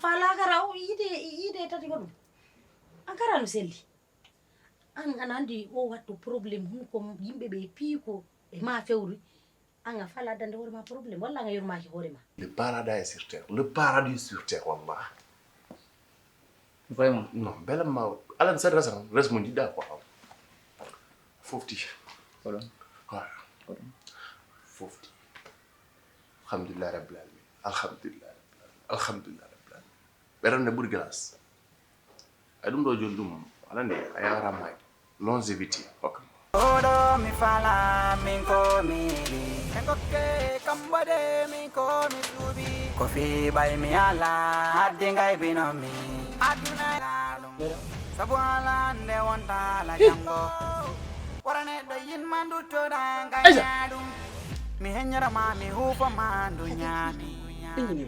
fala garau ide tati ko ankara no selli an anandi o watto problème hun ko yimbe be piiko e ma fewri anga fala dande hore ma problème walla nga yorma ki hore ma. Le paradis sur terre, le paradis sur terre wallah. Vraiment. Non, belle ma ala sa reste mon dida quoi. Fofti. Voilà. Voilà. Fofti. Alhamdulillah rabbil alamin. Alhamdulillah. Alhamdulillah rabbil alamin. Beram ne burgas. Adum do jondum alande ayara may. Longevity. Okay. Odo mi fala min ko mi engoke kambade min ko mi subi kofi bay mi ala adingai binomi aduna sabu ala ne wonta la jango warane do yin mandu to danga nyadum mi henyara ma mi hufa mandu nyami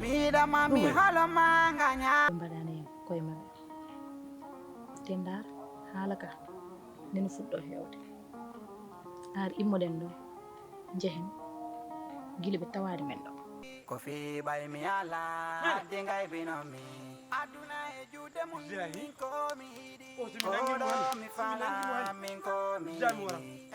mi da ma mi halo manga nya Badane koy ma tendar halaka nen fuddo hewde ar immoden do jehen gile be tawari men do kofi bay mi ala adingai binomi aduna e jude mun ko mi di odo mi fala min ko mi